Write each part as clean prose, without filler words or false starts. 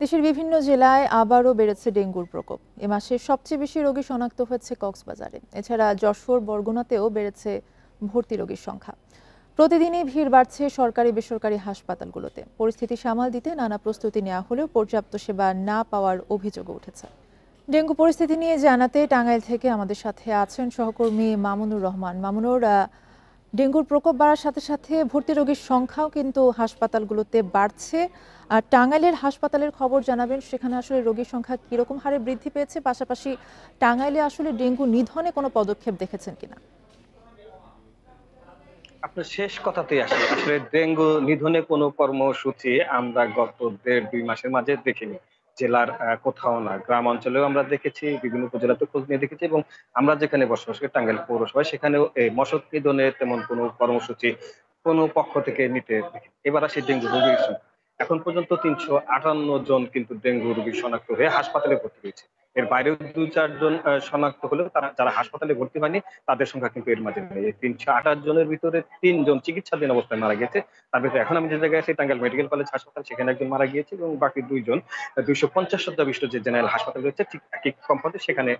দেশের বিভিন্ন জেলায় আবারও বেড়েছে ডেঙ্গুর প্রকোপ। এ মাসে সবচেয়ে বেশি রোগী শনাক্ত হয়েছে কক্সবাজারে। এছাড়া যশোর, বরগুনাতেও বেড়েছে ভর্তি রোগীর সংখ্যা। প্রতিদিনই ভিড় বাড়ছে সরকারি বেসরকারি হাসপাতালগুলোতে। পরিস্থিতি সামাল দিতে নানা প্রস্তুতি নেওয়া হলেও পর্যাপ্ত সেবা না পাওয়ার অভিযোগও উঠেছে। ডেঙ্গু পরিস্থিতি নিয়ে জানাতে টাঙ্গাইল থেকে আমাদের সাথে আছেন সহকর্মী মামুনুর রহমান। মামুনুর, ডেঙ্গুর প্রকোপ বাড়ার সাথে সাথে ভর্তি রোগীর সংখ্যাও কিন্তু হাসপাতালগুলোতে বাড়ছে। আর টাঙ্গাইলের হাসপাতালের খবর জানাবেন, সেখানে আসলে রোগীর সংখ্যা কিরকম হারে বৃদ্ধি পেয়েছে, পাশাপাশি টাঙ্গাইলে আসলে ডেঙ্গু নিধনে কোনো পদক্ষেপ দেখেছেন কিনা? আপনার শেষ কথাতেই আসি। আসলে ডেঙ্গু নিধনে কোনো কর্মসূচি আমরা গত ১.৫-২ মাসের মাঝে দেখিনি। জেলার কোথাও না। গ্রাম অঞ্চলেও আমরা দেখেছি, বিভিন্ন উপজেলাতে খোঁজ নিয়ে দেখেছি এবং আমরা যেখানে বসবাস করি টাঙ্গাইল পৌরসভায় সেখানেও এই মশক নিধনের তেমন কোনো কর্মসূচি কোনো পক্ষ থেকে নিতে দেখিনি। এবার আসি ডেঙ্গু রোগীর সংখ্যা। এখন পর্যন্ত ৩৫৮ জন কিন্তু ডেঙ্গু রোগী শনাক্ত হয়ে হাসপাতালে ভর্তি হয়েছে। এর বাইরেও ২-৪ জন শনাক্ত হলেও তারা যারা হাসপাতালে ভর্তি হয়নি তাদের সংখ্যা কিন্তু এর মাঝে নেই। এই ৩২৮ জনের ভিতরে ৩ জন চিকিৎসাধীন অবস্থায় মারা গেছে। তার ভিতরে এখন আমি যে জায়গায় আছি টাঙ্গাইল মেডিকেল কলেজ হাসপাতাল, সেখানে একজন মারা গিয়েছে এবং বাকি ২ জন ২৫০ শয্যা বিশিষ্ট যে জেনারেল হাসপাতাল রয়েছে ঠিক একই কম্পাউন্ডে সেখানে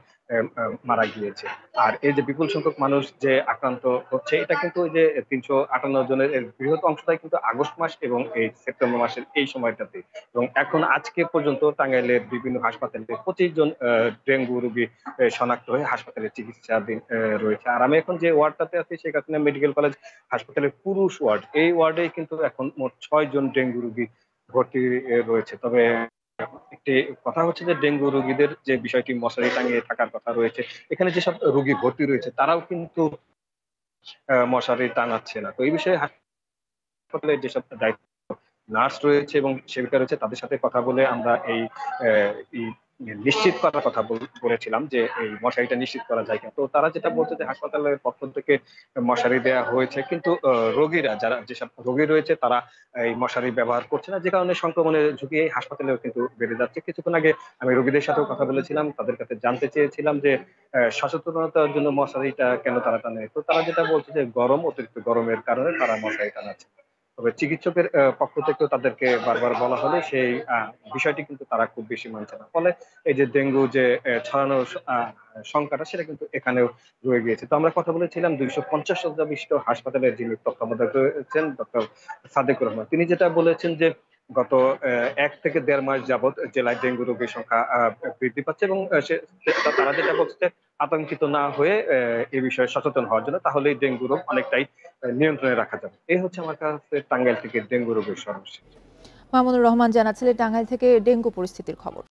মারা গিয়েছে। আর এই যে বিপুল সংখ্যক মানুষ যে আক্রান্ত হচ্ছে এটা কিন্তু ওই যে ৩৫৮ জনের এর বৃহৎ অংশটাই কিন্তু আগস্ট মাস এবং এই সেপ্টেম্বর মাসের এই সময়টাতে। এবং এখন আজকে পর্যন্ত টাঙ্গাইলের বিভিন্ন হাসপাতালে ২৫ জন ডেঙ্গু রোগী শনাক্ত হয়ে হাসপাতালে চিকিৎসাধীন রয়েছে। আর আমি এখন যে ওয়ার্ডটাতে আছি শেখ হাসিনা মেডিকেল কলেজ হাসপাতালের পুরুষ ওয়ার্ড। এই ওয়ার্ডে কিন্তু এখন মোট ৬ জন ডেঙ্গু রোগী ভর্তি রয়েছে। তবে একটি কথা হচ্ছে যে ডেঙ্গু রোগীদের যে বিষয়টি মশারি টাঙিয়ে থাকার কথা রয়েছে, এখানে যেসব রোগী ভর্তি রয়েছে তারাও কিন্তু মশারি টাঙাচ্ছে না। তো এই বিষয়ে হাসপাতালের যেসব দায়িত্ব নার্স রয়েছে এবং সেবিকা রয়েছে তাদের সাথে কথা বলে আমরা এই নিশ্চিত করার কথা বলেছিলাম যে এই মশারিটা নিশ্চিত করা যায় কিনা। তো তারা যেটা বলছে যে হাসপাতালের পক্ষ থেকে মশারি দেয়া হয়েছে কিন্তু রোগীরা যারা যেসব রোগী রয়েছে তারা এই মশারি ব্যবহার করছে না, যে কারণে সংক্রমণের ঝুঁকি এই হাসপাতালেও কিন্তু বেড়ে যাচ্ছে। কিছুক্ষণ আগে আমি রোগীদের সাথেও কথা বলেছিলাম, তাদের কাছে জানতে চেয়েছিলাম যে সচেতনতার জন্য মশারিটা কেন তারা টানে। তো তারা যেটা বলছে যে অতিরিক্ত গরমের কারণে তারা মশারি টানাচ্ছে। তবে চিকিৎসকের পক্ষ থেকেও তাদেরকে বারবার বলা হলে সেই বিষয়টি কিন্তু তারা খুব বেশি মানছে না। ফলে এই যে ডেঙ্গু যে ছড়ানোর সংখ্যাটা সেটা কিন্তু এখানেও রয়ে গিয়েছে। তো আমরা কথা বলেছিলাম ২৫০ শয্যা বিশিষ্ট হাসপাতালের যিনি তত্ত্বাবধায়ক রয়েছেন ডক্টর সাদেকুর রহমান। তিনি যেটা বলেছেন যে গত ১ থেকে ১.৫ মাস যাবৎ জেলায় ডেঙ্গু রোগীর সংখ্যা বৃদ্ধি পাচ্ছে এবং তারা যেটা বলছে আতঙ্কিত না হয়ে এ বিষয়ে সচেতন হওয়ার জন্য, তাহলেই ডেঙ্গু রোগ অনেকটাই নিয়ন্ত্রণে রাখা যাবে। এই হচ্ছে আমার কাছে টাঙ্গাইল থেকে ডেঙ্গু রোগের সর্বশেষ। মামুনুর রহমান জানাচ্ছিলেন টাঙ্গাইল থেকে ডেঙ্গু পরিস্থিতির খবর।